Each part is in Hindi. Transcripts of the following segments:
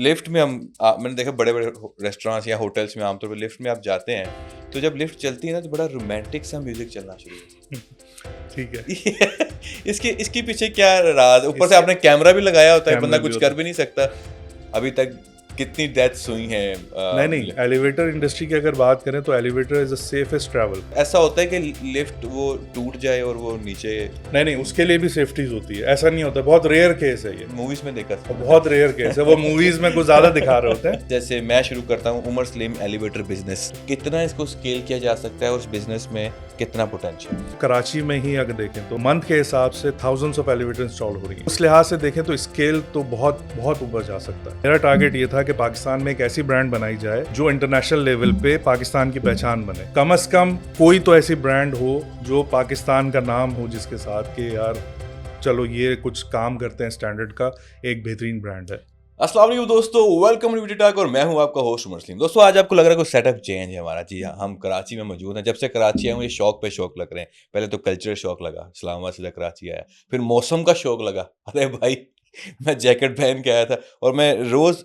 लिफ्ट में मैंने देखा बड़े बड़े रेस्टोरेंट्स या होटल्स में आमतौर पर लिफ्ट में आप जाते हैं तो जब लिफ्ट चलती है ना तो बड़ा रोमांटिक सा म्यूजिक चलना शुरू होता ठीक है। है। इसके पीछे क्या राज, ऊपर से इसके- आपने कैमरा भी लगाया होता है, बंदा कैमरा भी कुछ होता कर भी नहीं सकता। अभी तक कितनी डेथ्स हुई हैं नहीं, एलिवेटर इंडस्ट्री की अगर बात करें तो elevator is the safest travel. ऐसा होता है कि लिफ्ट वो टूट जाए और वो नीचे, नहीं, उसके लिए भी सेफ्टीज होती है, ऐसा नहीं होता, बहुत रेयर केस है ये, मूवीज में देखा था। बहुत रेयर केस है, वो मूवीज में कुछ ज्यादा दिखा रहे होते हैं। जैसे मैं शुरू करता हूँ उमर सलीम एलिवेटर बिजनेस, कितना इसको स्केल किया जा सकता है और उस बिजनेस में कितना पोटेंशियल? कराची में ही अगर देखें तो मंथ के हिसाब से थाउजेंड्स ऑफ एलिवेटर इंस्टॉल हो रही है। उस लिहाज से देखें तो स्केल तो बहुत बहुत ऊपर जा सकता है। मेरा टारगेट ये था कि पाकिस्तान में एक ऐसी ब्रांड बनाई जाए जो इंटरनेशनल लेवल पे पाकिस्तान की पहचान बने। कम से कम कोई तो ऐसी ब्रांड हो जो पाकिस्तान का नाम हो, जिसके साथ कि यार चलो ये कुछ काम करते हैं स्टैंडर्ड का, एक बेहतरीन ब्रांड है। अस्सलाम वालेकुम दोस्तों, वेलकम टू ब्यूटी टॉक और मैं हूं आपका होस्ट उमर सलीम। दोस्तों आज आपको लग रहा है कोई सेटअप चेंज है हमारा। जी हाँ, हम कराची में मौजूद हैं। जब से कराची आया मुझे शौक पे शौक लग रहे हैं। पहले तो कल्चरल शौक लगा, इस्लामाबाद से कराची आया, फिर मौसम का शौक लगा। अरे भाई मैं जैकेट पहन के आया था और मैं रोज़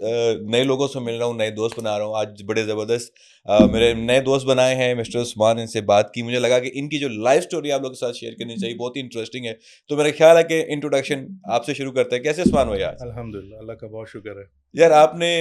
नए लोगों से मिल रहा हूँ, नए दोस्त बना रहा हूँ। आज बड़े ज़बरदस्त मेरे नए दोस्त बनाए हैं, मिस्टर उस्मान। इनसे बात की, मुझे लगा कि इनकी जो लाइफ स्टोरी आप लोगों के साथ शेयर करनी चाहिए, बहुत ही इंटरेस्टिंग है। तो मेरा ख्याल है कि इंट्रोडक्शन आपसे शुरू करते हैं। कैसे उस्मान भाई आज? अल्हम्दुलिल्लाह, अल्लाह का बहुत शुक्र है। यार आपने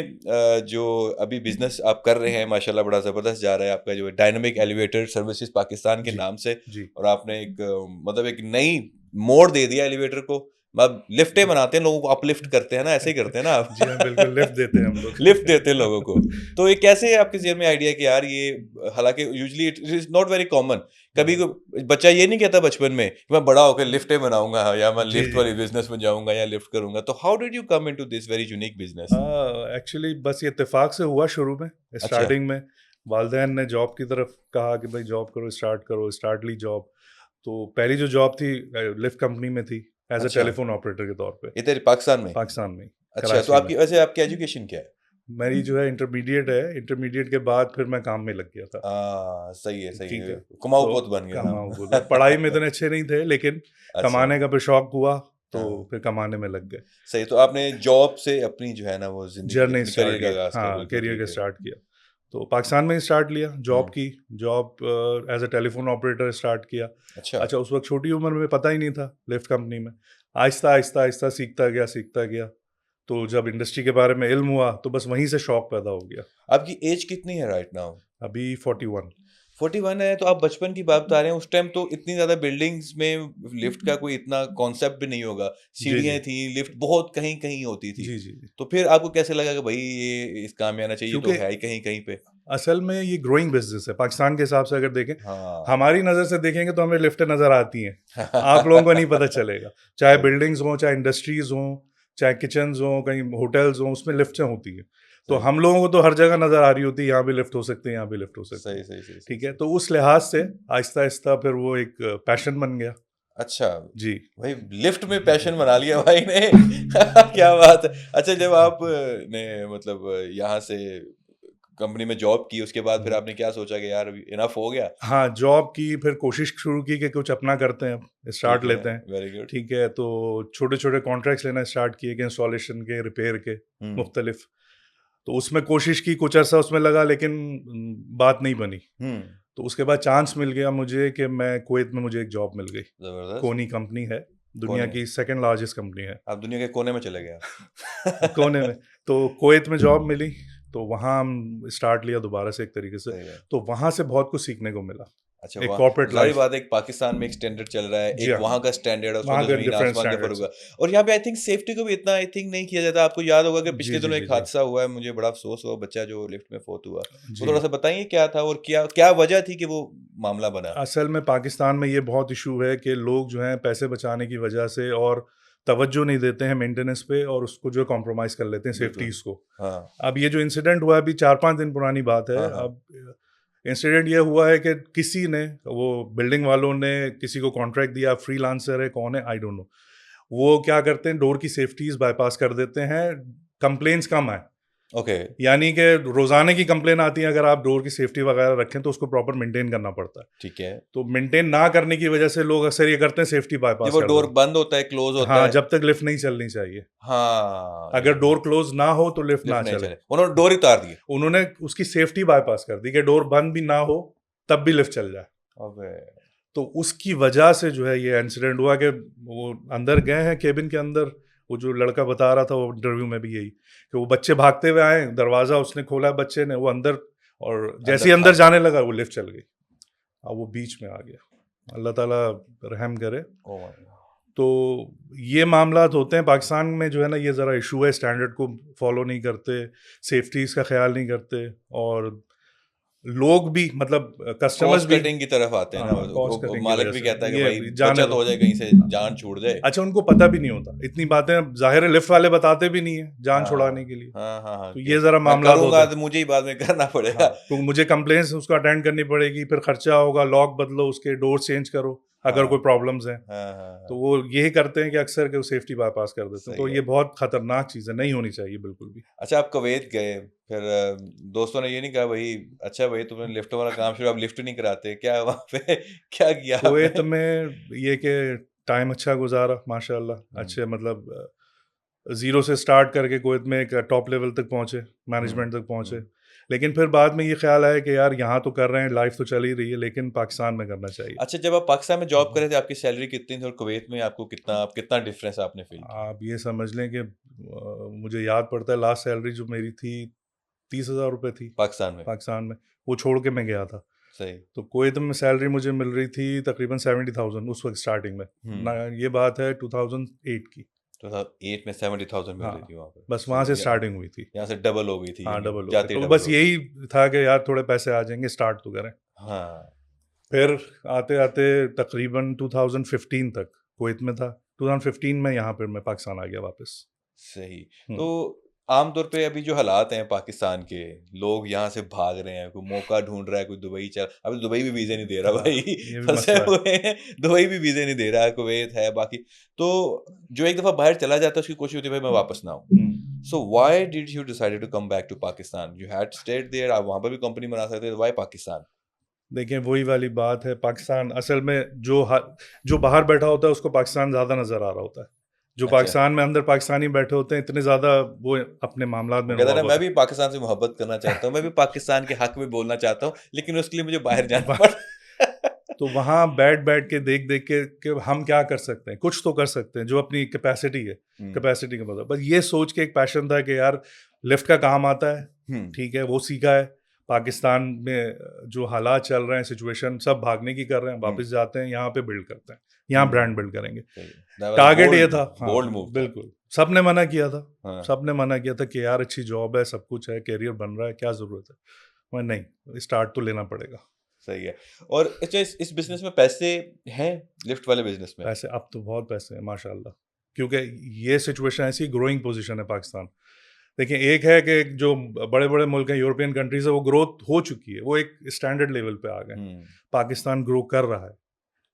जो अभी बिजनेस आप कर रहे हैं माशाल्लाह बड़ा ज़बरदस्त जा रहा है आपका, जो डायनामिक एलिवेटर सर्विसेज पाकिस्तान के जी, नाम से। जी। और आपने एक मतलब एक नई मोड़ दे दिया एलिवेटर को। अब लिफ्टें बनाते हैं, लोगों को अपलिफ्ट करते हैं ना, ऐसे ही करते हैं ना आप। जी हाँ, बिल्कुल लिफ्ट देते हैं हम लोग। लिफ्ट देते हैं लोगों को। तो ये कैसे आपके जेहन में आइडिया कि यार ये, हालांकि usually it is not very common. कभी बच्चा ये नहीं कहता बचपन में कि मैं बड़ा होकर लिफ्टें बनाऊंगा या मैं जी, लिफ्ट जी। वाली बिजनेस में जाऊंगा या लिफ्ट करूंगा। तो how did you come into this very unique business? Actually बस ये इत्तेफाक से हुआ शुरू में, अच्छा। स्टार्टिंग में वालदैन ने जॉब की तरफ कहा कि भाई जॉब करो, स्टार्ट ली जॉब। तो पहली जो जॉब थी लिफ्ट कंपनी में थी, एज अ अच्छा, टेलीफोन ऑपरेटर के तौर पे, ये तेरे पाकिस्तान में? पाकिस्तान में, अच्छा, तो कराची में। आपकी वैसे आपकी एजुकेशन क्या है? मेरी जो है इंटरमीडिएट है, इंटरमीडिएट के बाद फिर मैं काम में लग गया था। सही है, सही ठीक है। है, कुमाऊँ तो पोत बन गया कमाऊँ हम। बोला, पढ़ाई में इतने अच्छे नहीं थे, लेकिन अच्छा, कमाने का फिर शौक हुआ, तो हाँ, फिर कमाने में लग गए। सही। तो आपने जॉब से अपनी जो है ना वो जिंदगी, जर्नी अपनी स्टार्ट करियर का किया, आगाज किया। हाँ, बिल्कुल करियर का ठीक है। स्टार्ट किया। तो पाकिस्तान में ही स्टार्ट लिया, जॉब हम्म, की, job as a telephone operator start किया। अच्छा, अच्छा, उस वक्त छोटी उम्र में पता ही नहीं था लिफ्ट कंपनी में। आहिस्ता आहिस्ता आहिस्ता सीखता गया। तो जब इंडस्ट्री के बारे में इल्म हुआ तो बस वहीं से शौक पैदा हो गया। आपकी एज कितनी है राइट नाउ? अभी 41। 41 है। तो आप बचपन की बात बता रहे हैं, उस टाइम तो इतनी ज्यादा बिल्डिंग्स में लिफ्ट का कोई इतना कॉन्सेप्ट भी नहीं होगा। जी, सीढ़ियाँ जी। थी, लिफ्ट बहुत कहीं कहीं होती थी। जी, जी, जी। तो फिर आपको कैसे लगा कि भाई ये इस काम में आना चाहिए, ये तो क्योंकि है ही कहीं कहीं पे? असल में ये ग्रोइंग बिजनेस है पाकिस्तान के हिसाब से अगर देखें। हाँ। हमारी नज़र से देखेंगे तो हमें लिफ्टें नज़र आती हैं, आप लोगों को नहीं पता चलेगा। चाहे बिल्डिंग्स हों, चाहे इंडस्ट्रीज हों, चाहे किचन्स हों, कहीं होटल्स हों, उसमें लिफ्टें होती हैं। तो सही हम लोगों को तो हर जगह नज़र आ रही होती है, यहाँ भी लिफ्ट हो सकते हैं, यहाँ भी लिफ्ट हो सकते सही हैं। सही सही ठीक है, सही। तो उस लिहाज से आहिस्ता आहिस्ता फिर वो एक पैशन बन गया। अच्छा जी। भाई, लिफ्ट में पैशन बना लिया भाई ने। क्या बात है। अच्छा, जब आप ने मतलब यहाँ से कंपनी में जॉब की, उसके बाद फिर आपने क्या सोचा कि यार इनफ हो गया? हाँ, जॉब की, फिर कोशिश शुरू की कि कुछ अपना करते हैं, स्टार्ट ठीक है, लेते हैं। Very good. ठीक है, तो छोटे छोटे कॉन्ट्रैक्ट्स लेना स्टार्ट किए कि इंस्टॉलेशन के, रिपेयर के, हम्म मुख्तलिफ। तो उसमें कोशिश की, कुछ अरसा उसमें लगा, लेकिन बात नहीं बनी। हम्म, तो उसके बाद चांस मिल गया मुझे कि मैं कुवैत में, मुझे एक जॉब मिल गई। जबरदस्त। कोनी कंपनी है, दुनिया कोने, की सेकंड लार्जेस्ट कंपनी है। आप दुनिया के कोने में चले गए आप। कोने में। तो कुवैत में जॉब मिली, तो वहाँ हम स्टार्ट लिया दोबारा से एक तरीके से। सही है। तो वहाँ से बहुत कुछ सीखने को मिला। अच्छा, एक वाह। कॉर्पोरेट जाहिर लाइफ। बात है, एक पाकिस्तान में एक स्टैंडर्ड चल रहा है, जी एक हाँ, वहाँ का स्टैंडर्ड है, उसमें वहाँ तो का जमीन डिफरेंट आसमान का फर्क स्टैंडर्ड्स होगा। है। और यहाँ पे आई थिंक सेफ्टी को भी इतना आई थिंक नहीं किया जाता। आपको याद होगा कि जी, पिछले जी, दिनों जी, एक जी। हादसा हुआ है, मुझे बड़ा अफसोस हुआ, बच्चा जो लिफ्ट में फोत हुआ। वो जी। थोड़ा सा बताइए क्या था और क्या क्या वजह थी कि वो मामला बना? असल में पाकिस्तान में ये बहुत इशू है कि लोग जो हैं पैसे बचाने की वजह से और तवज्जो नहीं देते हैं मेंटेनेंस पे, और उसको जो कॉम्प्रोमाइज़ कर लेते हैं बिल्कुल। सेफ्टीज़ को। हाँ अब ये जो इंसिडेंट हुआ है, अभी 4-5 दिन पुरानी बात है। हाँ हाँ। अब इंसिडेंट ये हुआ है कि किसी ने, वो बिल्डिंग वालों ने किसी को कॉन्ट्रैक्ट दिया, फ्रीलांसर है, कौन है, आई डोंट नो। वो क्या करते हैं, डोर की सेफ्टीज़ बाईपास कर देते हैं, कंप्लेंट्स कम आए। ओके। यानी कि रोजाना की कंप्लेन आती है, अगर आप डोर की सेफ्टी वगैरह रखें तो उसको प्रॉपर मेंटेन करना पड़ता है। ठीक है। तो मेंटेन ना करने की वजह से लोग अक्सर ये करते हैं, सेफ्टी जब बाईपास वो कर डोर देते बंद होता है, क्लोज हैं। होता हाँ, है। जब तक लिफ्ट नहीं चलनी चाहिए। हाँ, अगर डोर क्लोज ना हो तो लिफ्ट ना लिफ्ट नहीं चले। चले, उन्होंने डोर ही उतार दी। उन्होंने उसकी सेफ्टी बाईपास कर दी कि डोर बंद भी ना हो तब भी लिफ्ट चल जाए। अबे। तो उसकी वजह से जो है ये इंसिडेंट हुआ कि वो अंदर गए हैं केबिन के अंदर। वो जो लड़का बता रहा था वो इंटरव्यू में भी यही, कि वो बच्चे भागते हुए आए, दरवाजा उसने खोला बच्चे ने, वो अंदर, और जैसे ही अंदर जाने लगा वो लिफ्ट चल गई। अब वो बीच में आ गया। अल्लाह ताला रहम करे। Oh my God. तो ये मामलात होते हैं पाकिस्तान में, जो है ना, ये ज़रा इशू है, स्टैंडर्ड को फॉलो नहीं करते, सेफ्टीज़ का ख्याल नहीं करते, और लोग भी, मतलब कस्टमर्स कॉस्ट भी। कटिंग की तरफ आते हैं ना, हाँ, कॉस्ट वो कटिंग की मालिक वजह भी से कहता है कि ये भाई जाने बचत दो। हो जाए, कहीं से जान छूट जाए। अच्छा, उनको पता भी नहीं होता इतनी बातें, जाहिर है लिफ्ट वाले बताते भी नहीं है जान हाँ छुड़ाने के लिए। हाँ हाँ हाँ, तो कि ये जरा मैं मामला होते करूंगा हैं। तो मुझे ही बाद में करना हाँ, पड़ेगा। तो मुझे कंप्लेंट्स उसको अटेंड करनी पड़ेगी, फिर खर्चा होगा, लॉक बदलो उसके, डोर चेंज करो अगर हाँ कोई प्रॉब्लम्स हैं। हाँ हाँ तो हाँ, वो यही करते हैं कि अक्सर के वो सेफ्टी बाईपास कर देते हैं। सही तो है। ये बहुत खतरनाक चीज़ है, नहीं होनी चाहिए बिल्कुल भी। अच्छा, आप कुवैत गए, फिर दोस्तों ने ये नहीं कहा भाई, अच्छा भाई तुमने लिफ्ट वाला काम शुरू, आप लिफ्ट नहीं कराते क्या वहाँ पे? क्या किया कुवैत आपने? में ये कि टाइम अच्छा गुजारा माशाल्लाह, हम्म, अच्छे, मतलब ज़ीरो से स्टार्ट करके कुवैत में एक टॉप लेवल तक पहुँचे, मैनेजमेंट तक पहुँचे। हम्म। लेकिन फिर बाद में ये ख्याल आया कि यार यहाँ तो कर रहे हैं, लाइफ तो चल ही रही है, लेकिन पाकिस्तान में करना चाहिए। अच्छा, जब आप पाकिस्तान में जॉब कर रहे थे, आपकी सैलरी कितनी थी और कुवैत में आपको कितना डिफरेंस आपने फील किया? आप ये समझ लें कि मुझे याद पड़ता है लास्ट सैलरी जो मेरी थी 30,000 रुपये थी पाकिस्तान में। पाकिस्तान में। वो छोड़ के मैं गया था। सही। तो कुवैत में सैलरी मुझे मिल रही थी तकरीबन 70,000 उस वक्त स्टार्टिंग में ना। ये बात है 2008 की। 2008 में 70,000 मिल हाँ, रही थी वहाँ पे। बस वहाँ सही से है। स्टार्टिंग हुई थी। यहाँ से डबल हो गई थी, हाँ, यानी डबल हो गया। जाते ही तो डबल बस हो गई। यही था कि यार थोड़े पैसे आ जाएंगे, स्टार्ट तो करें। हाँ। फिर आते आते तकरीबन 2015 तक कुवैत में था। 2015 में यहाँ पर मैं पाकिस्तान आ गया वापस। सही। हम्म, तो आमतौर पे अभी जो हालात हैं पाकिस्तान के, लोग यहाँ से भाग रहे हैं, कोई मौका ढूंढ रहा है, कोई दुबई चल, अभी दुबई भी वीज़े नहीं दे रहा हाँ, भाई। ये भी फंसे मसला है। हुए हैं, दुबई भी वीज़े नहीं दे रहा है, कुवैत है बाकी। तो जो एक दफ़ा बाहर चला जाता है उसकी कोशिश होती है भाई मैं वापस ना आऊँ। Hmm. So why did you decided to come back to Pakistan? You had stayed there, आप वहाँ पर भी कंपनी बना सकते थे, व्हाई पाकिस्तान? देखिए, वही वाली बात है, पाकिस्तान असल में जो बाहर बैठा होता है उसको पाकिस्तान ज़्यादा नज़र आ रहा होता है। जो अच्छा, पाकिस्तान में अंदर पाकिस्तानी बैठे होते हैं, इतने ज़्यादा वो अपने मामलात वो में कहता है ना, इन्वॉल्व मैं होते भी पाकिस्तान से मोहब्बत करना चाहता हूँ, मैं भी पाकिस्तान के हक में बोलना चाहता हूँ, लेकिन उसके लिए मुझे बाहर जाना हैं। पड़ा। तो वहाँ बैठ बैठ के देख देख के कि हम क्या कर सकते हैं, कुछ तो कर सकते हैं जो अपनी कैपेसिटी है, हम्म, कैपेसिटी के मतलब बस ये सोच के एक पैशन था कि यार लिफ्ट का काम आता है, हम्म, ठीक है, वो सीखा है। पाकिस्तान में जो हालात चल रहे हैं, सिचुएशन सब भागने की कर रहे हैं, वापस जाते हैं, यहाँ पे बिल्ड करते हैं, यहाँ ब्रांड बिल्ड करेंगे। टारगेट ये था। हाँ, बोल्ड मूव था। बिल्कुल। सबने मना किया था। हाँ, सबने मना किया था कि यार अच्छी जॉब है, सब कुछ है, करियर बन रहा है, क्या ज़रूरत है। मैं नहीं, स्टार्ट तो लेना पड़ेगा। सही है। और अच्छा, इस बिजनेस में पैसे हैं, लिफ्ट वाले बिजनेस में? पैसे अब तो बहुत पैसे हैं माशाल्लाह, क्योंकि ये सिचुएशन ऐसी ग्रोइंग पोजीशन है पाकिस्तान। देखिए, एक है कि जो बड़े बड़े मुल्क हैं, यूरोपियन कंट्रीज है, वो ग्रोथ हो चुकी है, वो एक स्टैंडर्ड लेवल पे आ गए। हम्म, पाकिस्तान ग्रो कर रहा है,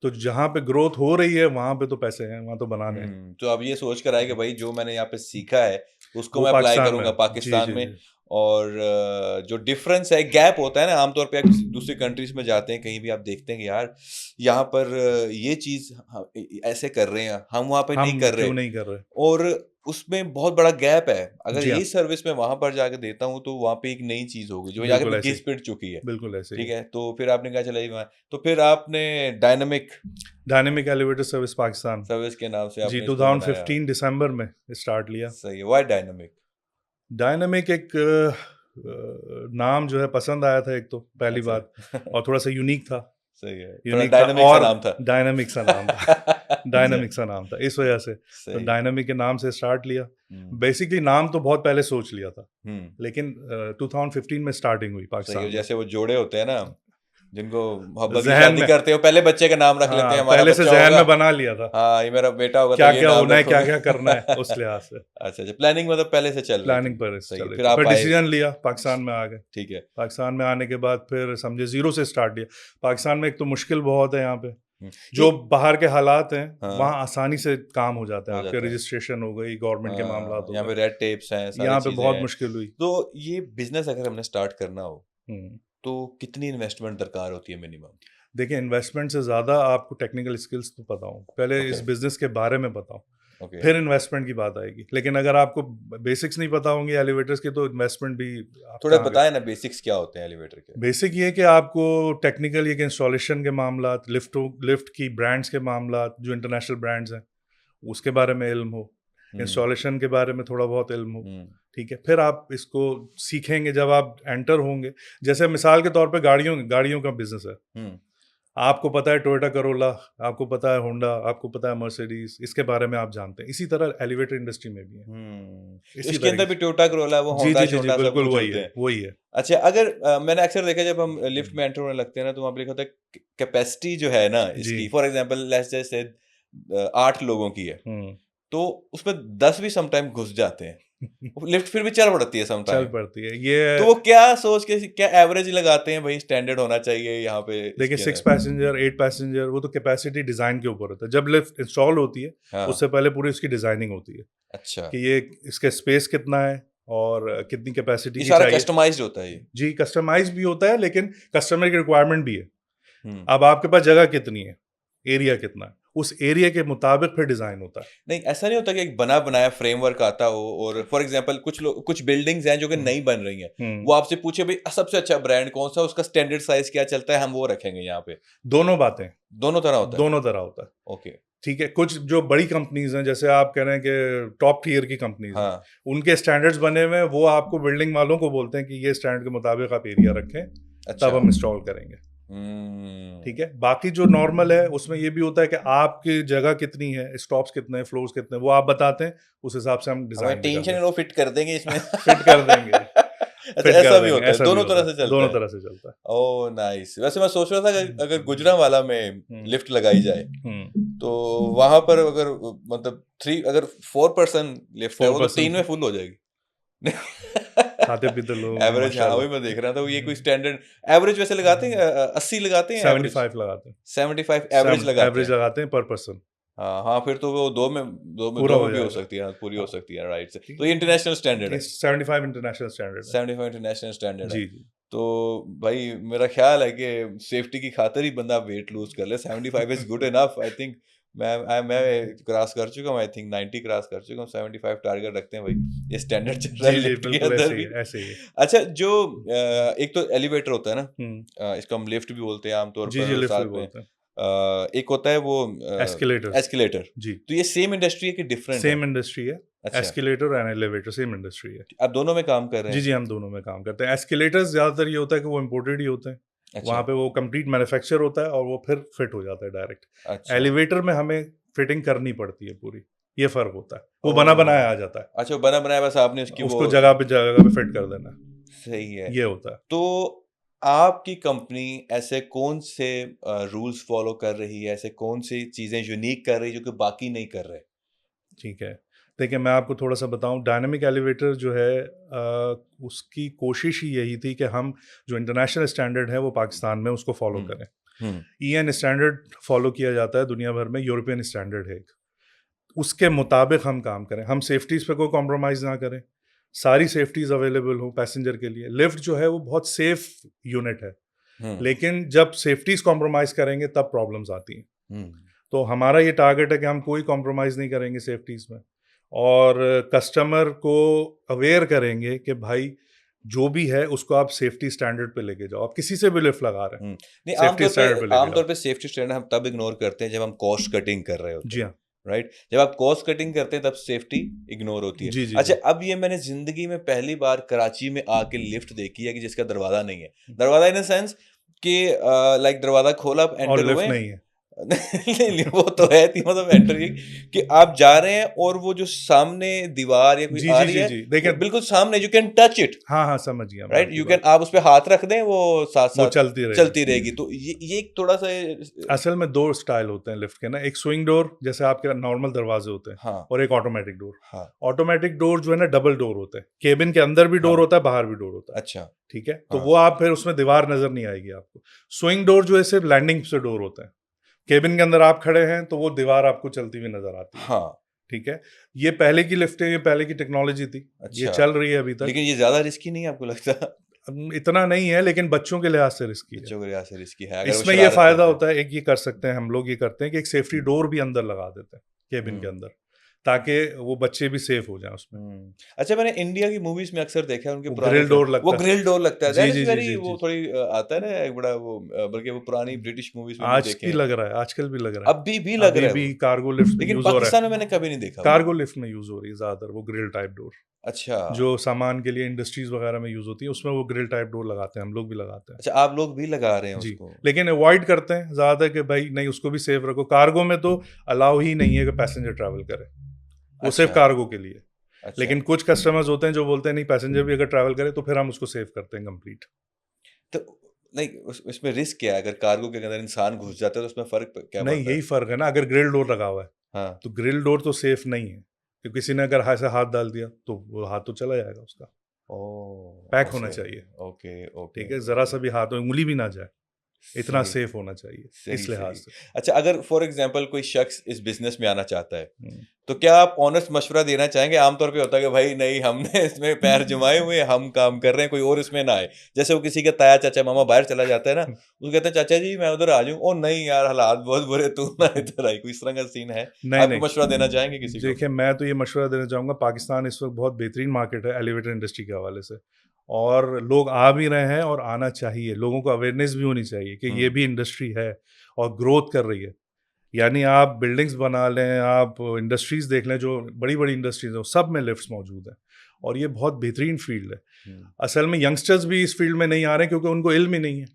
तो जहाँ पे ग्रोथ हो रही है वहाँ पे तो पैसे हैं, वहाँ तो बनाने हैं। तो अब ये सोच कर आए कि भाई जो मैंने यहाँ पे सीखा है उसको वो मैं अप्लाई पाकिस्तान में करूंगा है। जी पाकिस्तान जी में। जी। और जो डिफरेंस है, गैप होता है ना, आमतौर पे आप किसी दूसरी कंट्रीज में जाते हैं, कहीं भी आप देखते हैं कि यार यहाँ पर ये चीज़ ऐसे कर रहे हैं, हम वहाँ पे नहीं हम कर रहे। क्यों नहीं कर रहे? और उसमें बहुत बड़ा गैप है। अगर जी हाँ, यही सर्विस मैं वहां पर जाके देता हूँ तो वहां पे एक नई चीज होगी जो बिल्कुल जाके ऐसे घिस ही, पिट चुकी है। बिल्कुल ऐसे ही। ठीक है, तो फिर आपने कहा चला वहाँ, तो फिर आपने dynamic dynamic elevator service Pakistan, service के नाम से जी, आपने इसको बनाया। 2015 दिसंबर में स्टार्ट लिया। सही है, वाई डायनामिक? डायनेमिक एक नाम जो है पसंद आया था, एक तो पहली अच्छा। बात, और थोड़ा सा यूनिक था। सही है, थोड़ा यूनिक था, डायनामिक सा और नाम था। डायनामिक सा नाम था। अच्छा, डायनामिक सा नाम था, इस वजह से तो सही। डायनामिक के नाम से स्टार्ट लिया। हम्म, बेसिकली नाम तो बहुत पहले सोच लिया था, हम्म, लेकिन 2015 में स्टार्टिंग हुई सही है। पाकिस्तान में। जैसे वो जोड़े होते हैं ना, जिनको मोहब्बत की जहन शादी में, करते हैं, वो पहले बच्चे का नाम रख लेते हैं, हाँ, हमारा पहले से बच्चा जहन होगा, में बना लिया था हाँ ये मेरा बेटा होगा तो क्या ये क्या नाम होना है, क्या रखूंगा। क्या करना है, उस लिहाज से अच्छा अच्छा, प्लानिंग मतलब पहले से चल रही प्लानिंग थी। पर सही चल है, रही फिर थी। आप फिर आए। डिसीजन लिया, पाकिस्तान में आ गए। ठीक है। पाकिस्तान में आने के बाद फिर समझे जीरो से स्टार्ट किया। पाकिस्तान में एक तो मुश्किल बहुत है यहाँ पे, जो बाहर के हालात हैं हाँ। वहाँ आसानी से काम हो जाता है, हो आपके जाता है। रजिस्ट्रेशन हो गई, गवर्नमेंट के मामला हो यहाँ पे गए, रेड टेप्स हैं, सारी यहाँ पे चीजें बहुत हैं। मुश्किल हुई। तो ये बिजनेस अगर हमने स्टार्ट करना हो हम्म। तो कितनी इन्वेस्टमेंट दरकार होती है मिनिमम? देखिए, इन्वेस्टमेंट से ज़्यादा आपको टेक्निकल स्किल्स तो पता हो, पहले ओके। इस बिजनेस के बारे में बताओ, ओके। फिर इन्वेस्टमेंट की बात आएगी। लेकिन अगर आपको बेसिक्स नहीं पता होंगे एलिवेटर्स के तो इन्वेस्टमेंट भी आप थोड़ा कहाँ बताएं ना बेसिक्स क्या होते हैं एलिवेटर के। बेसिक ये कि आपको टेक्निकल ये कि इंस्टॉलेशन के मामला, लिफ्ट की ब्रांड्स के मामला, जो इंटरनेशनल ब्रांड्स हैं उसके बारे में इल्म हो, इंस्टॉलेशन के बारे में थोड़ा बहुत इल्म हो, ठीक है। फिर आप इसको सीखेंगे जब आप एंटर होंगे। जैसे मिसाल के तौर पे गाड़ियों का बिजनेस है, आपको पता है टोयोटा करोला, आपको पता है होंडा, आपको पता है मर्सिडीज, इसके बारे में आप जानते हैं। इसी तरह एलिवेटर इंडस्ट्री में भी है। इसी इसके अंदर तरीके भी टोयोटा करोला, वो जी होंडा जी जी जी शोंडा सब बिल्कुल कुछ वही होते है, हैं। वही है। अच्छा, अगर मैंने अक्सर देखा जब हम लिफ्ट में एंटर होने लगते हैं ना, तो वहाँ पे लिखा होता है कैपेसिटी जो है ना जी। इसकी, फॉर एग्जांपल लेट्स जैसे 8 लोगों की है, हम्म। तो उसमें 10 भी समटाइम घुस जाते हैं, लिफ्ट फिर भी चल पड़ती है चल समटाइम। पड़ती है ये। तो वो क्या सोच के क्या एवरेज लगाते हैं, भाई स्टैंडर्ड होना चाहिए यहाँ पे देखिए, इसके 6 अंदर? पैसेंजर 8 पैसेंजर, वो तो कैपेसिटी डिजाइन के ऊपर होता है। जब लिफ्ट इंस्टॉल होती है हाँ। उससे पहले पूरी उसकी डिजाइनिंग होती है अच्छा, कि ये इसका स्पेस कितना है और कितनी कैपेसिटी ये की सारा चाहिए। कस्टमाइज्ड होता है ये? जी, कस्टमाइज भी होता है, लेकिन कस्टमर की रिक्वायरमेंट भी है। हम्म। अब आपके पास जगह कितनी है, एरिया कितना है, उस एरिया के मुताबिक फिर डिजाइन होता है। नहीं, ऐसा नहीं होता कि एक बना बनाया फ्रेमवर्क आता हो, और फॉर एग्जांपल कुछ बिल्डिंग्स हैं जो कि नई बन रही हैं, वो आपसे पूछे भाई सबसे अच्छा ब्रांड कौन सा, उसका स्टैंडर्ड साइज क्या चलता है, हम वो रखेंगे यहाँ पे। दोनों बातें, दोनों तरह होता है? दोनों तरह होता है। ओके। ठीक है, कुछ जो बड़ी कंपनीज हैं, जैसे आप कह रहे हैं कि टॉप टीयर की कंपनीज हैं, हाँ। उनके स्टैंडर्ड्स बने हुए हैं, वो आपको बिल्डिंग वालों को बोलते हैं कि ये स्टैंडर्ड के मुताबिक आप एरिया रखें, अच्छा। तब हम इंस्टॉल करेंगे। ठीक है। बाकी जो नॉर्मल है उसमें ये भी होता है कि आपकी जगह कितनी है, स्टॉप्स कितने हैं, फ्लोर्स कितने हैं, वो आप बताते हैं, उस हिसाब से हम हमें डिजाइन टेंशन है, वो फिट कर देंगे इसमें। फिट कर देंगे। अच्छा, फिट ऐसा कर भी देंगे, होता है, ऐसा भी दोनों होता तरह है, से चलता दोनों है? तरह से चलता है। Oh nice. वैसे मैं सोच रहा था कि अगर गुजरांवाला में लिफ्ट लगाई जाए, तो वहां पर अगर मतलब 4 पर्सन लिफ्ट है, वो तो 3 में फुल हो जाएगी। खाते पीते लोग हैं, एवरेज, हाँ वही माशाल्लाह। मैं देख रहा था। वो ये कोई स्टैंडर्ड एवरेज वैसे लगाते हैं 80 लगाते हैं, 75 लगाते हैं, 75 एवरेज लगाते एवरेज हैं। लगाते हैं पर पर्सन। हाँ हाँ, फिर तो वो दो में पूरा हो भी हो जाएगा। सकती है, हाँ, पूरी हो हाँ। सकती है, राइट से। तो ये इंटरनेशनल स्टैंडर्ड है, 75 इंटरनेशनल स्टैंडर्ड है। 75 इंटरनेशनल स्टैंडर्ड है। जी जी। तो भाई मेरा ख्याल है कि सेफ्टी की खातिर ही बंदा वेट लूज कर ले, 75 is good enough I think. मैं क्रॉस कर चुका हूँ, आई थिंक 90 क्रॉस कर चुका हूँ, 75 टारगेट रखते हैं भाई, ये स्टैंडर्ड चल रहा है जी जी लिफ्ट के बिल्कुल अंदर ऐसे ही भी। है, ऐसे ही है। अच्छा, जो एक तो एलिवेटर होता है ना, हम्म। इसको हम लिफ्ट भी बोलते हैं आमतौर जी जी, पर, लिफ्ट भी साथ में बोलते हैं। एक होता है वो एस्केलेटर्स। एस्केलेटर। जी, तो ये सेम इंडस्ट्री है कि डिफरेंट है? सेम इंडस्ट्री है। अच्छा, escalator and elevator same industry है। आप दोनों में काम कर रहे जी हैं? जी, हम दोनों में काम करते हैं। एस्केलेटर्स ज्यादातर ये होता है कि वो इम्पोर्टेड ही होते हैं, अच्छा। वहाँ पे वो कंप्लीट मैन्युफैक्चर होता है और वो फिर फिट हो जाता है डायरेक्ट। अच्छा। एलिवेटर में हमें फिटिंग करनी पड़ती है पूरी, ये फर्क होता है। वो ओह। बना बनाया आ जाता है, अच्छा, बना बनाया, बस आपने उसकी उसको वो जगह पे फिट कर देना, सही है। ये होता है। तो आपकी कंपनी ऐसे कौन से रूल्स फॉलो कर रही है, ऐसे कौन सी चीजें यूनिक कर रही है जो कि बाकी नहीं कर रहे? ठीक है, देखिए मैं आपको थोड़ा सा बताऊं, डायनामिक एलिवेटर जो है उसकी कोशिश ही यही थी कि हम जो इंटरनेशनल स्टैंडर्ड है वो पाकिस्तान में उसको फॉलो करें। ईएन स्टैंडर्ड फॉलो किया जाता है दुनिया भर में, यूरोपियन स्टैंडर्ड है एक, उसके मुताबिक हम काम करें, हम सेफ्टीज़ पे कोई कॉम्प्रोमाइज़ ना करें, सारी सेफ्टीज़ अवेलेबल हो पैसेंजर के लिए। लिफ्ट जो है वो बहुत सेफ यूनिट है, लेकिन जब सेफ्टीज़ कॉम्प्रोमाइज़ करेंगे तब प्रॉब्लम्स आती हैं। तो हमारा ये टारगेट है कि हम कोई कॉम्प्रोमाइज़ नहीं करेंगे सेफ्टीज़ में, और कस्टमर को अवेयर करेंगे कि भाई जो भी है उसको आप सेफ्टी स्टैंडर्ड पे लेके जाओ। आप किसी से भी लिफ्ट लगा रहे हैं, नहीं, सेफ्टी स्टैंडर्ड पे लेके आमतौर जाओ। पे सेफ्टी स्टैंडर्ड हम तब इग्नोर करते हैं जब हम कॉस्ट कटिंग कर रहे होते जी हैं, हाँ, राइट? जब आप कॉस्ट कटिंग करते हैं तब सेफ्टी इग्नोर होती है। जी जी अच्छा, जी। अब ये मैंने जिंदगी में पहली बार कराची में आके लिफ्ट देखी है कि जिसका दरवाजा नहीं है, दरवाजा इन द सेंस कि लाइक दरवाजा खोला, आप और एंटर लिफ्ट हुए। नहीं है। नहीं, वो तो है थी, मतलब एंटर कि आप जा रहे हैं और वो जो सामने दीवार या कोई जी आ जी रही जी है, जी, वो देखिए बिल्कुल सामने, यू कैन टच इट, हाँ हाँ समझ गया मैं राइट? आपकी यू बात। कैन, आप उस पर हाथ रख दें, वो साथ वो साथ चलती रहेगी। तो ये एक थोड़ा सा असल में दो स्टाइल होते हैं लिफ्ट के ना, एक स्विंग डोर जैसे आपके नॉर्मल दरवाजे होते हैं, हाँ और एक ऑटोमेटिक डोर। हाँ। ऑटोमेटिक डोर जो है ना डबल डोर होते हैं, केबिन के अंदर भी डोर हाँ। होता है, बाहर भी डोर होता है। अच्छा। ठीक है, तो हाँ। वो आप फिर उसमें दीवार नजर नहीं आएगी आपको। स्विंग डोर जो है सिर्फ लैंडिंग से डोर होता है, केबिन के अंदर आप खड़े हैं तो वो दीवार आपको चलती हुई नजर आती है, हाँ, ठीक है। ये पहले की लिफ्टें, ये पहले की टेक्नोलॉजी थी, ये अच्छा। चल रही है अभी तक। लेकिन ये ज़्यादा रिस्की नहीं है आपको लगता? इतना नहीं है, लेकिन बच्चों के लिहाज से रिस्की है। बच्चों के लिहाज से रिस्की है, अगर वो इसमें ये शरारत फायदा करते हैं। होता है, एक ये कर सकते हैं हम लोग, ये करते हैं कि एक सेफ्टी डोर भी अंदर लगा देते हैं केबिन के हुँ। अंदर, ताकि वो बच्चे भी सेफ हो जाएं उसमें। अच्छा, मैंने इंडिया की मूवीज़ में अक्सर देखा है उनके वो पुराने ग्रिल डोर वो लगता है। ग्रिल डोर लगता है, जी दैट जी इज़ जी वेरी, जी वो जी। थोड़ी आता है ना एक बड़ा वो बल्कि वो पुरानी ब्रिटिश मूवीज़ में भी आज देखे भी हैं। लग रहा है, आजकल भी लग रहा है। अभी भी लग अभी रहा है भी वो, कार्गो लिफ्ट में लेकिन यूज हो रहा पाकिस्तान में है। मैंने कभी नहीं देखा वो। कार्गो लिफ्ट में यूज हो रही है ज्यादातर वो ग्रिल टाइप डोर, अच्छा। जो सामान के लिए इंडस्ट्रीज वगैरह में यूज होती है, उसमें वो ग्रिल टाइप डोर लगाते हैं, हम लोग भी लगाते हैं। अच्छा, आप लोग भी लगा रहे हैं जी, उसको? लेकिन अवॉइड करते हैं ज्यादा कि भाई नहीं, उसको भी सेफ रखो। कार्गो में तो अलाउ ही नहीं है कि पैसेंजर ट्रैवल करे, वो सिर्फ अच्छा, कार्गो के लिए। अच्छा। लेकिन कुछ कस्टमर्स होते हैं जो बोलते हैं नहीं, पैसेंजर भी अगर ट्रैवल करे तो फिर हम उसको सेव करते हैं कंप्लीट। तो नहीं, उस इसमें रिस्क क्या है? अगर कार्गो के अंदर इंसान घुस जाता है तो उसमें फ़र्क प क्या नहीं, पड़ता है? यही फर्क है ना, अगर ग्रिल डोर लगा हुआ है हाँ। तो ग्रिल डोर तो सेफ नहीं है, कि किसी ने अगर हाथ से हाथ डाल दिया तो वो हाथ तो चला जाएगा उसका। ओह! पैक होना ऐसे। चाहिए, ओके, ओके, ठीक है, जरा सा ओके। भी हाथ में उंगली भी ना जाए, इतना सही, सेफ होना चाहिए सही, इस लिहाज सही। से। अच्छा, अगर फॉर एग्ज़ाम्पल कोई शख़्स इस बिज़नेस में आना चाहता है, हम्म। तो क्या आप ऑनेस्ट मशवरा देना चाहेंगे? आमतौर पे होता है कि भाई नहीं, हमने इसमें पैर जमाए हुए हैं, हम काम कर रहे हैं, कोई और इसमें ना आए। जैसे वो किसी का ताया चाचा मामा बाहर चला जाता है ना, वो कहते हैं चाचा जी मैं उधर आ जाऊँ, ओह नहीं यार हालात बहुत बुरे, तू ना इधर आई, कोई इस तरह का सीन है? नहीं आप नहीं, कोई मशवरा देना चाहेंगे किसी को? देखिए मैं तो ये मशवरा देना चाहूँगा, पाकिस्तान इस वक्त बहुत बेहतरीन मार्केट है एलिवेटर इंडस्ट्री के हवाले से, और लोग आ भी रहे हैं और आना चाहिए। लोगों को अवेयरनेस भी होनी चाहिए कि ये हुँ, भी इंडस्ट्री है और ग्रोथ कर रही है। यानी आप बिल्डिंग्स बना लें, आप इंडस्ट्रीज देख लें, जो बड़ी बड़ी इंडस्ट्रीज हैं सब में लिफ्ट्स मौजूद हैं, और ये बहुत बेहतरीन फील्ड है। हुँ। असल में यंगस्टर्स भी इस फील्ड में नहीं आ रहे क्योंकि उनको इल्म ही नहीं है।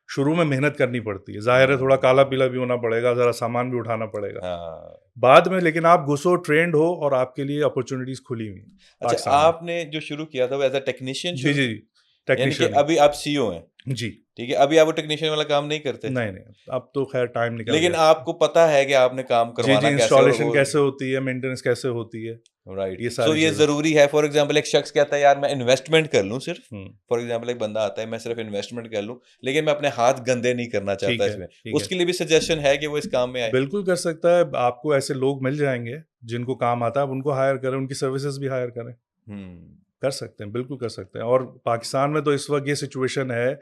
शुरू में मेहनत करनी पड़ती है, जाहिर है थोड़ा काला पीला भी होना पड़ेगा, ज़रा सामान भी उठाना पड़ेगा हाँ। बाद में, लेकिन आप घुसो, ट्रेंड हो, और आपके लिए अपॉर्चुनिटीज़ खुली हुई हैं अच्छा, पाकिस्तान में। आपने जो शुरू किया था वो एज़ अ टेक्नीशियन जी शुरू जी, की? यानी कि टेक्नीशियन ही। अभी आप सीईओ हैं, जी, ठीक है? अभी आप वो टेक्नीशियन वाला काम नहीं करते? नहीं नहीं, अब तो खैर टाइम निकल लेकिन गया। आपको पता है कि आपने काम जी जी, करवाना कैसे और इंस्टॉलेशन वो कैसे होती है, मेंटेनेंस कैसे होती है, राइट। ये सो सारी ये चीज़ें। ज़रूरी है, फॉर एग्ज़ाम्पल एक शख़्स कहता है यार मैं इन्वेस्टमेंट कर लूँ सिर्फ़, हम्म, फॉर एग्ज़ाम्पल एक बंदा आता है मैं सिर्फ़ इन्वेस्टमेंट कर लूँ, लेकिन मैं अपने हाथ गंदे नहीं करना चाहता ठीक है इसमें। ठीक है, उसके लिए भी सजेशन है कि वो इस काम में आए? बिल्कुल कर सकता है। आपको ऐसे लोग मिल जाएंगे जिनको काम आता है, आप उनको हायर करें, उनकी सर्विसेज भी हायर करें। हुँ। कर सकते हैं, बिल्कुल कर सकते हैं। और पाकिस्तान में तो इस वक्त ये सिचुएशन है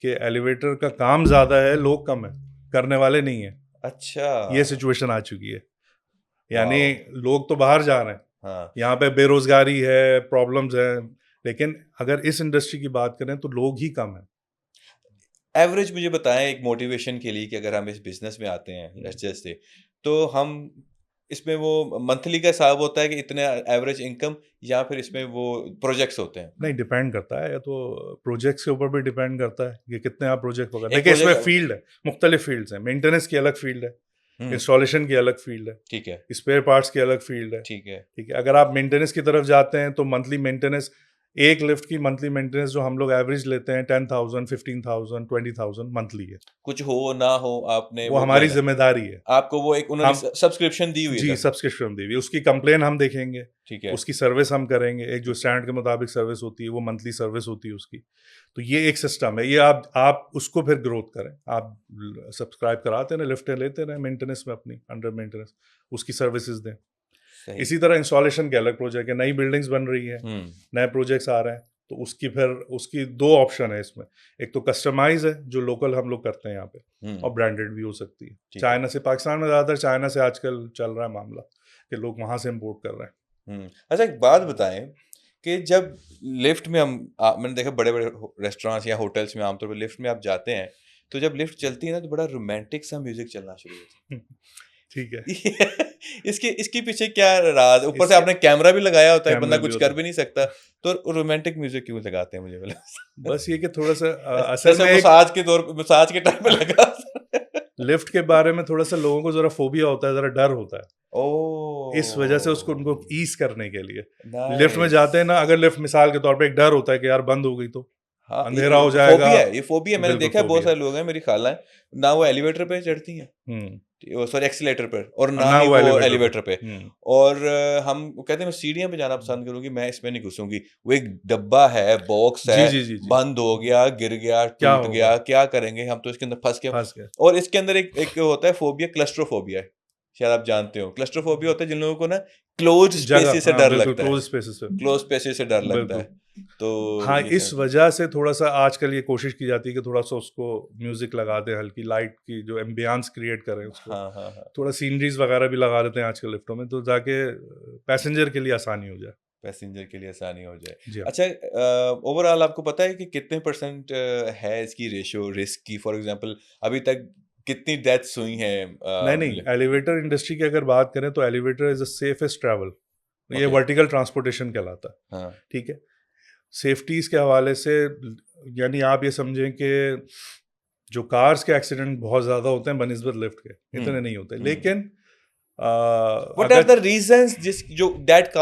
कि एलिवेटर का काम ज़्यादा है, लोग कम है, करने वाले नहीं है। अच्छा। ये सिचुएशन आ चुकी है, यानी वॉव! लोग तो बाहर जा रहे हैं, हाँ। यहाँ पे बेरोजगारी है, प्रॉब्लम्स हैं, लेकिन अगर इस इंडस्ट्री की बात करें तो लोग ही कम हैं। एवरेज मुझे बताएँ एक मोटिवेशन के लिए कि अगर हम इस बिज़नेस में आते हैं लेट्स जस्ट से, तो हम इसमें वो मंथली का हिसाब होता है कि इतने एवरेज इनकम, या फिर इसमें वो प्रोजेक्ट्स होते हैं? नहीं, डिपेंड करता है, या तो प्रोजेक्ट्स के ऊपर भी डिपेंड करता है कि कितने आप प्रोजेक्ट वगैरह। एक देखिए इसमें प्रोजेक्ट फील्ड है, मुख्तलिफ फील्ड्स हैं, मेंटेनेंस की अलग फील्ड है, हुँ, इंस्टॉलेशन की अलग फील्ड है, ठीक है, स्पेयर पार्ट्स की अलग फील्ड है। ठीक है। ठीक है, अगर आप मेंटेनेंस की तरफ जाते हैं तो मंथली मेंटेनेंस, एक लिफ्ट की मंथली मेंटेनेंस जो हम लोग एवरेज लेते हैं 10,000, 15,000, 20,000 मंथली है। कुछ हो ना हो आपने वो वो हमारी देना है। जिम्मेदारी है। आपको वो एक उन्होंने हम सब्सक्रिप्शन दी हुई है जी, तरफ से, सब्सक्रिप्शन दी हुई है, उसकी कंप्लेन हम देखेंगे, ठीक है। उसकी सर्विस हम करेंगे, एक जो स्टैंडर्ड के मुताबिक सर्विस होती है वो मंथली सर्विस होती है उसकी। तो ये एक सिस्टम है, ये आप उसको फिर ग्रोथ करें, आप सब्सक्राइब कराते रहें, लिफ्टें लेते रहें मेंटेनेंस में अपनी, अंडर मेंटेनेंस उसकी सर्विसेज दें। सही। इसी तरह इंस्टॉलेशन के अलग प्रोजेक्ट है, नई बिल्डिंग्स बन रही है, हुँ, नए प्रोजेक्ट्स आ रहे हैं, तो उसकी दो ऑप्शन है इसमें। एक तो कस्टमाइज है जो लोकल हम लोग करते हैं यहाँ पे, हुँ, और ब्रांडेड भी हो सकती है। ठीक है। चाइना से, पाकिस्तान में ज़्यादातर चाइना से आजकल चल रहा है मामला कि लोग वहाँ से इम्पोर्ट कर रहे हैं। हुँ। अच्छा, एक बात बताएँ कि जब लिफ्ट में मैंने देखा बड़े-बड़े रेस्टोरेंट्स या होटल्स में आमतौर पे लिफ्ट में आप जाते हैं, तो जब लिफ्ट चलती है ना तो बड़ा रोमांटिक सा म्यूज़िक चलना शुरू होता है। ठीक है, इसके पीछे क्या राज? ऊपर से इसके आपने कैमरा भी लगाया होता है, बंदा कैमरे भी कुछ होते कर हैं। भी नहीं सकता, तो रोमांटिक म्यूजिक क्यों लगाते हैं मुझे बोला? बस ये कि थोड़ा सा असल जैसे में एक मसाज के टाइम पे लगा। लिफ्ट के बारे में थोड़ा सा लोगों को ज़रा फोबिया होता है, ज़रा डर होता है, इस वजह से उसको उनको ओह! ईज करने के लिए लिफ्ट में नाइस। जाते हैं ना, अगर लिफ्ट मिसाल के तौर पे एक डर होता है कि यार बंद हो गई तो हाँ, अंधेरा हो फोबिया जाएगा। है, ये फोबिया मैंने बिल्कुल देखा है, बहुत फोबिया। सारे लोग हैं, मेरी खाला है ना, वो एलिवेटर पे चढ़ती हैं, सॉरी एक्सीलेटर पर, और ना ही वो वो एलिवेटर एलिवेटर पे। हम्म। और हम कहते हैं मैं सीढ़ियां पे जाना पसंद करूंगी, मैं इसमें नहीं घुसूंगी। वो एक डब्बा है, बॉक्स है, जी जी जी जी। बंद हो गया, गिर गया, क्या टूट होगा? गया, क्या करेंगे हम, तो इसके अंदर फंस गए। फंस गए। और इसके अंदर एक होता है फोबिया, क्लस्ट्रोफोबिया है, शायद आप जानते हो। क्लस्ट्रोफोबिया होता है जिन लोगों को ना क्लोज जगह, स्पेसेस से हाँ डर बिल्कुल, लगता है, क्लोज स्पेसेस पे। क्लोज स्पेसेस से डर लगता बिल्कुल। है, तो हाँ, ये इस सब। वजह से थोड़ा सा आजकल ये कोशिश की जाती है कि थोड़ा सा उसको म्यूजिक लगा दे, हल्की लाइट की जो एम्बियंस क्रिएट करें उसको। हाँ हाँ हाँ, थोड़ा सीनरीज वगैरह भी लगा देते हैं आजकल लिफ्टों में, तो जाके पैसेंजर के लिए आसानी हो जाए। पैसेंजर के लिए आसानी हो जाए। जी हाँ। अच्छा, ओवरऑल आपको पता है कि कितने परसेंट है इसकी रेशियो रिस्क की? फॉर एग्जांपल अभी तक कितनी डेथ्स हुई हैं? नहीं नहीं, एलिवेटर इंडस्ट्री की अगर बात करें तो elevator is the safest travel. ये ओके, वर्टिकल ट्रांसपोर्टेशन कहलाता है। हाँ, ठीक है। सेफ्टीज के हवाले से, यानी आप ये समझें कि जो कार्स के एक्सीडेंट बहुत ज्यादा होते हैं बनिस्बत लिफ्ट के, इतने नहीं होते, लेकिन व्हाट आर अगर द रीजंस जिस जो दैट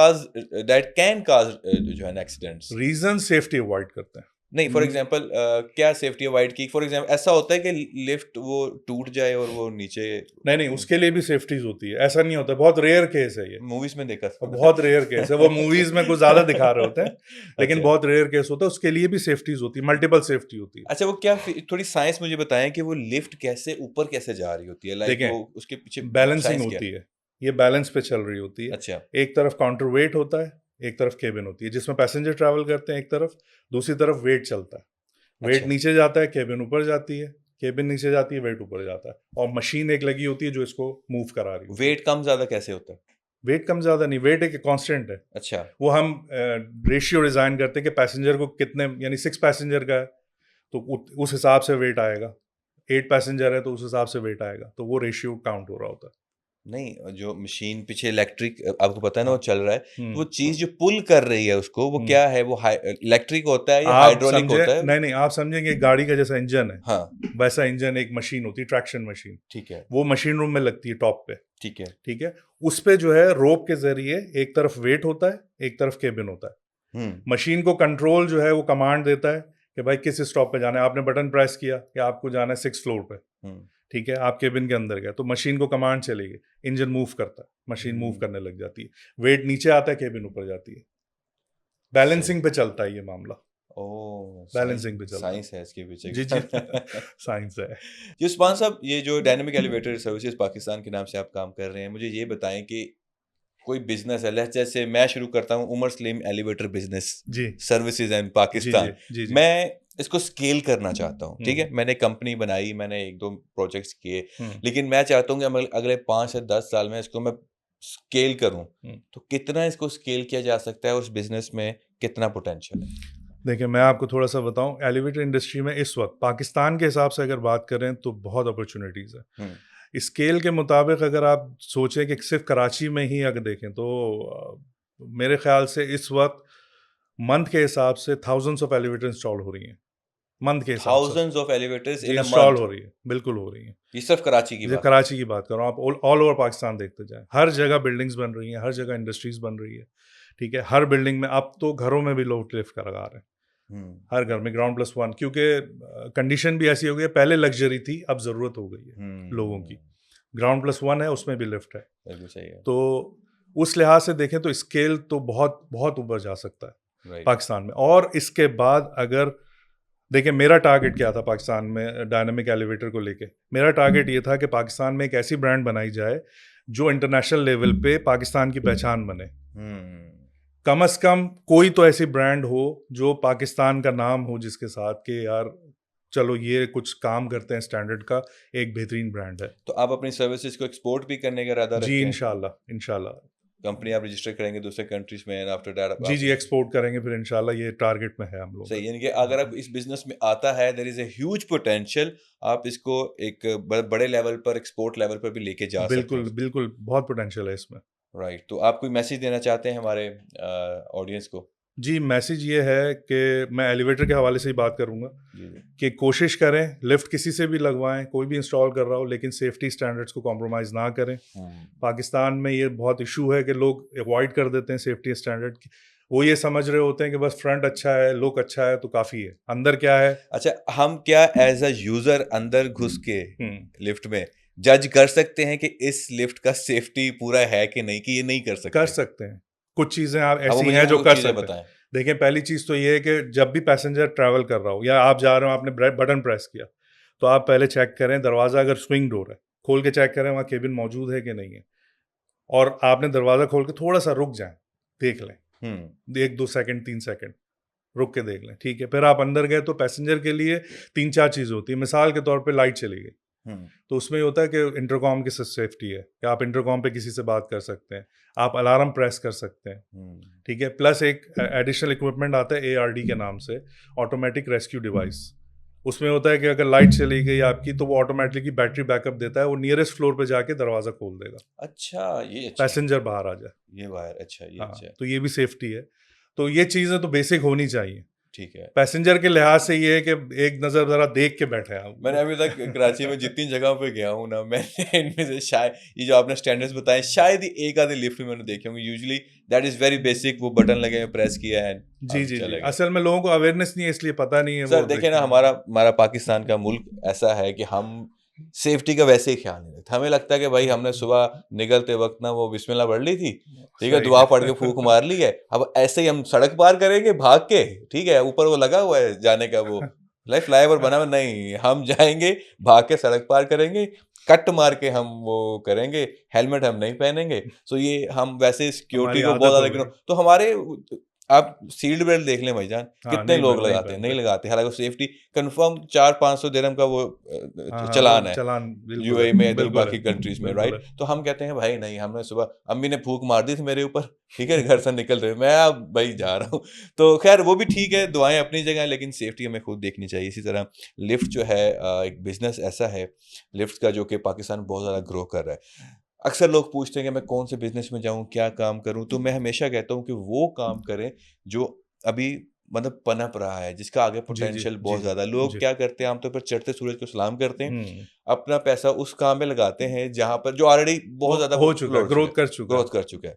कैन काज जो है एक्सीडेंट्स? रीजन सेफ्टी अवॉइड करते हैं। नहीं, फॉर एग्जांपल क्या सेफ्टी अवॉइड की? फॉर एग्जांपल ऐसा होता है कि लिफ्ट वो टूट जाए और वो नीचे, नहीं नहीं, उसके लिए भी सेफ्टीज होती है, ऐसा नहीं होता, बहुत रेयर केस है ये। मूवीज में देखा था। बहुत रेयर केस है, वो मूवीज में कुछ ज्यादा दिखा रहे होते हैं, लेकिन अच्छा। बहुत रेयर केस होता है, उसके लिए भी सेफ्टीज होती है, मल्टीपल सेफ्टी होती है। अच्छा, वो क्या थोड़ी साइंस मुझे बताएं कि वो लिफ्ट कैसे ऊपर कैसे जा रही होती है, लाइक देखें, वो उसके पीछे बैलेंसिंग साइंस क्या होती है? है, ये बैलेंस पे चल रही होती है। अच्छा, एक तरफ काउंटर वेट होता है, एक तरफ केबिन होती है जिसमें पैसेंजर ट्रैवल करते हैं एक तरफ, दूसरी तरफ वेट चलता है। वेट अच्छा, नीचे जाता है, केबिन ऊपर जाती है, केबिन नीचे जाती है, वेट ऊपर जाता है, और मशीन एक लगी होती है जो इसको मूव करा रही होती है। वेट कम ज्यादा कैसे होता है? वेट कम ज्यादा नहीं, वेट एक कांस्टेंट है। अच्छा, वो हम रेशियो डिजाइन करते हैं कि पैसेंजर को कितने, यानी 6 पैसेंजर का है तो उस हिसाब से वेट आएगा, 8 पैसेंजर है तो उस हिसाब से वेट आएगा, तो वो रेशियो काउंट हो रहा होता है। नहीं, जो मशीन पीछे इलेक्ट्रिक आपको पता है ना, हाँ। वो चल रहा है, तो वो हम्म। चीज जो पुल कर रही है उसको, वो हम्म। क्या है? वो इलेक्ट्रिक होता है या आप हाइड्रोलिक समझे, होता है? नहीं नहीं, आप समझेंगे गाड़ी का जैसा इंजन है, हाँ, वैसा इंजन एक मशीन होती है, ट्रैक्शन मशीन। ठीक है, वो मशीन रूम में लगती है टॉप पे। ठीक है, ठीक है। उस पे जो है रोप के जरिए एक तरफ वेट होता है, एक तरफ केबिन होता है। मशीन को कंट्रोल जो है वो कमांड देता है कि भाई किस स्टॉप पे जाना है, आपने बटन प्रेस किया कि आपको जाना है 6 फ्लोर पे। ठीक है, आप केबिन के अंदर गए तो मशीन को कमांड चलेगी, इंजन मूव करता है, मशीन मूव करने लग जाती है, वेट नीचे आता है, केबिन ऊपर जाती है। बैलेंसिंग पे चलता है ये मामला, ओह, बैलेंसिंग पे चलता है। साइंस है इसके पीछे। जी जी, साइंस है। जी उस्मान साहब, ये जो डायनेमिक एलिवेटर सर्विसेज पाकिस्तान के नाम से आप काम कर रहे हैं, मुझे ये बताएं कि कोई बिजनेस है, जैसे मैं शुरू करता हूँ उमर सलीम एलिवेटर बिजनेस जी सर्विसेज एंड जी पाकिस्तान, जी जी जी। मैं इसको स्केल करना चाहता हूँ, ठीक है, मैंने कंपनी बनाई, मैंने 1-2 प्रोजेक्ट्स किए, लेकिन मैं चाहता हूँ कि अगले 5 से 10 साल में इसको मैं स्केल करूँ, तो कितना इसको स्केल किया जा सकता है, उस बिजनेस में कितना पोटेंशियल है? देखिए, मैं आपको थोड़ा सा बताऊं, एलिवेटर इंडस्ट्री में इस वक्त पाकिस्तान के हिसाब से अगर बात करें तो बहुत अपॉर्चुनिटीज़ है। स्केल के मुताबिक अगर आप सोचें कि सिर्फ कराची में ही अगर देखें तो मेरे ख्याल से इस वक्त मंथ के हिसाब से थाउजेंड्स ऑफ एलिवेटर इंस्टॉल हो रही हैं, मंथ के हिसाब से थाउजेंड्स ऑफ एलिवेटर्स जी इन अ इंस्टॉल मंथ? हो रही है, बिल्कुल हो रही है। ये सिर्फ कराची की जैसे बात? कराची की बात करो, आप ऑल ओवर पाकिस्तान देखते जाएं, हर जगह बिल्डिंग्स बन रही हैं, हर जगह इंडस्ट्रीज बन रही है। ठीक है, हर बिल्डिंग में अब तो घरों में भी लोग लिफ्ट का लगा रहे हैं, हर घर में ग्राउंड प्लस वन, क्योंकि कंडीशन भी ऐसी हो गई है, पहले लग्जरी थी अब ज़रूरत हो गई है लोगों की। ग्राउंड प्लस वन है, उसमें भी लिफ्ट है, बिल्कुल सही है, तो उस लिहाज से देखें तो स्केल तो बहुत बहुत ऊपर जा सकता है राइट। पाकिस्तान में। और इसके बाद अगर देखिए, मेरा टारगेट क्या था पाकिस्तान में डायनामिक एलिवेटर को लेके, मेरा टारगेट ये था कि पाकिस्तान में एक ऐसी ब्रांड बनाई जाए जो इंटरनेशनल लेवल पे पाकिस्तान की पहचान बने। कम से कम कोई तो ऐसी ब्रांड हो जो पाकिस्तान का नाम हो, जिसके साथ कि यार चलो ये कुछ काम करते हैं स्टैंडर्ड का, एक बेहतरीन ब्रांड है। तो आप अपनी सर्विसेज को एक्सपोर्ट भी करने का इरादा रखते जी हैं? इंशाल्लाह इंशाल्लाह। कंपनी आप रजिस्टर करेंगे दूसरे कंट्रीज में, एंड आफ्टर दैट जी जी, एक्सपोर्ट करेंगे फिर इंशाल्लाह, ये टारगेट में है हम लोग। सही, यानी कि अगर आप इस बिजनेस में आता है, there is a huge potential, आप इसको एक बड़े लेवल पर, एक्सपोर्ट लेवल पर भी लेके जा सकते बिल्कुल हैं। बिल्कुल, बहुत पोटेंशियल है इसमें। राइट, तो आप कोई मैसेज देना चाहते हैं हमारे ऑडियंस को? जी, मैसेज ये है कि मैं एलिवेटर के हवाले से ही बात करूंगा जी जी, कि कोशिश करें, लिफ्ट किसी से भी लगवाएं, कोई भी इंस्टॉल कर रहा हो, लेकिन सेफ्टी स्टैंडर्ड्स को कॉम्प्रोमाइज़ ना करें। पाकिस्तान में ये बहुत इशू है कि लोग अवॉइड कर देते हैं सेफ्टी स्टैंडर्ड की। वो ये समझ रहे होते हैं कि बस फ्रंट अच्छा है, लुक अच्छा है तो काफी है, अंदर क्या है। अच्छा, हम क्या एज अ यूजर अंदर घुस के लिफ्ट में जज कर सकते हैं कि इस लिफ्ट का सेफ्टी पूरा है कि नहीं, कि ये नहीं कर कर सकते? सकते हैं, कुछ चीजें आप अब वो ऐसी मुझे हैं जो वो कर चीजें सकते हैं। बताएं। देखिए, पहली चीज तो ये है कि जब भी पैसेंजर ट्रैवल कर रहा हो या आप जा रहे हो, आपने बटन प्रेस किया, तो आप पहले चेक करें दरवाजा, अगर स्विंग डोर है खोल के चेक करें वहाँ केबिन मौजूद है कि नहीं है, और आपने दरवाजा खोल के थोड़ा सा रुक जाए, देख लें, 1-2 सेकंड 3 सेकंड रुक के देख लें, ठीक है। फिर आप अंदर गए तो पैसेंजर के लिए 3-4 चीज़ होती है। मिसाल के तौर पे लाइट चली गई, तो उसमें ये होता है कि इंटरकॉम की सेफ्टी है कि आप इंटरकॉम पे किसी से बात कर सकते हैं, आप अलार्म प्रेस कर सकते हैं, ठीक है। प्लस एक एडिशनल इक्विपमेंट आता है ARD के नाम से, ऑटोमेटिक रेस्क्यू डिवाइस। उसमें होता है कि अगर लाइट चली गई आपकी तो वो ऑटोमेटिकली बैटरी बैकअप देता है, वो नियरेस्ट फ्लोर पे जाके दरवाज़ा खोल देगा, अच्छा, ये अच्छा है। पैसेंजर बाहर आ जाए। ये वायर अच्छा, ये हाँ, अच्छा है। तो ये भी सेफ्टी है। तो ये चीज़ें तो बेसिक होनी चाहिए। ठीक है। पैसेंजर के लिहाज से ये है कि एक नज़र ज़रा देख के बैठे आप। मैंने अभी तक कराची में जितनी जगहों पे गया हूँ ना, मैंने इनमें से शायद ये जो आपने स्टैंडर्ड्स बताए, शायद ही एक आधे लिफ्ट में मैंने देखे होंगे। Usually that is very basic, वो बटन लगे हैं, प्रेस किया है, जी हम जी जी, चले गए। असल में लोगों को अवेयरनेस नहीं है इसलिए पता नहीं है सर वो देखिए ना, देखते हैं। हमारा हमारा पाकिस्तान का मुल्क ऐसा है कि हम सेफ्टी का वैसे ही ख्याल नहीं रखते। हमें लगता है कि भाई हमने सुबह निकलते वक्त ना वो बिस्मिल्लाह पढ़ ली थी, ठीक है, सही दुआ पढ़ के फूक मार ली है, अब ऐसे ही हम सड़क पार करेंगे भाग के, ठीक है, ऊपर वो लगा हुआ है जाने का, वो लाइक फ्लाईओवर बना हुआ, नहीं, हम जाएंगे भाग के सड़क पार करेंगे, कट मार के हम वो करेंगे, हेलमेट हम नहीं पहनेंगे। सो ये हम वैसे सिक्योरिटी हमारी को बहुत आदत ज्यादा हो गई। तो हमारे, आप सीट बेल्ट देख लें भाईजान, हाँ, कितने लोग नहीं लगाते हैं, नहीं पहनते। लगाते, हालांकि सेफ्टी कंफर्म 400-500 दिरहम का वो हाँ हाँ, वो चलान है चालान बिल्कुल यूएई में, है, इधर बिल्कुल बाकी है, कंट्रीज में, बिल्कुल राइट। है। तो हम कहते हैं भाई नहीं, हमने सुबह अम्मी ने फूक मार दी थी मेरे ऊपर, ठीक है, घर से निकल रहे, मैं अब भाई जा रहा हूँ। तो खैर वो भी ठीक है, दुआएं अपनी जगह है, लेकिन सेफ्टी हमें खुद देखनी चाहिए। इसी तरह लिफ्ट जो है एक बिजनेस ऐसा है लिफ्ट का जो कि पाकिस्तान बहुत ज़्यादा ग्रो कर रहा है। अक्सर लोग पूछते हैं कि मैं कौन से बिजनेस में जाऊं, क्या काम करूं, तो मैं हमेशा कहता हूं कि वो काम करें जो अभी मतलब पनप रहा है, जिसका आगे जी जी पोटेंशियल जी बहुत जी ज्यादा है। लोग जी। क्या करते हैं, आमतौर पर चढ़ते सूरज को सलाम करते हैं, हम्म, अपना पैसा उस काम में लगाते हैं जहां पर जो ऑलरेडी वो बहुत ज्यादा हो चुका है, फ्लोर चुका है, ग्रोथ कर चुका है। ग्रोथ कर चुका है।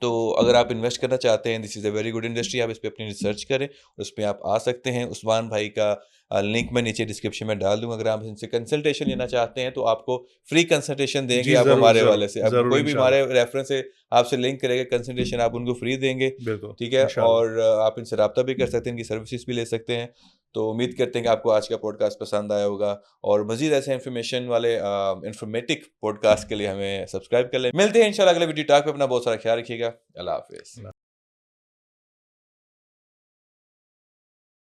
तो अगर आप इन्वेस्ट करना चाहते हैं, this is a very good industry, आप इस पे अपनी रिसर्च करें, उस पे आप आ सकते हैं। उस्मान भाई का लिंक मैं नीचे डिस्क्रिप्शन में डाल दूंगा। अगर आप इनसे कंसल्टेशन लेना चाहते हैं तो आपको फ्री कंसल्टेशन देंगे, जी, आप जरूर हमारे जरूर वाले से, अब जरूर, कोई भी इंशाल्लाह। हमारे रेफरेंस से आपसे लिंक करेगा, कंसल्टेशन आप उनको फ्री देंगे, बिल्कुल, ठीक है। इंशाल्लाह। और आप इनसे रब्ता भी कर सकते हैं, इनकी सर्विसेज भी ले सकते हैं। तो उम्मीद करते हैं कि आपको आज का पॉडकास्ट पसंद आया होगा, और मजीद ऐसे इन्फॉर्मेशन वाले इन्फॉर्मेटिव पॉडकास्ट के लिए हमें सब्सक्राइब कर लें। मिलते हैं इंशाल्लाह अगले वीडियो टॉक पे। अपना बहुत सारा ख्याल रखिएगा। अल्लाह हाफिज़।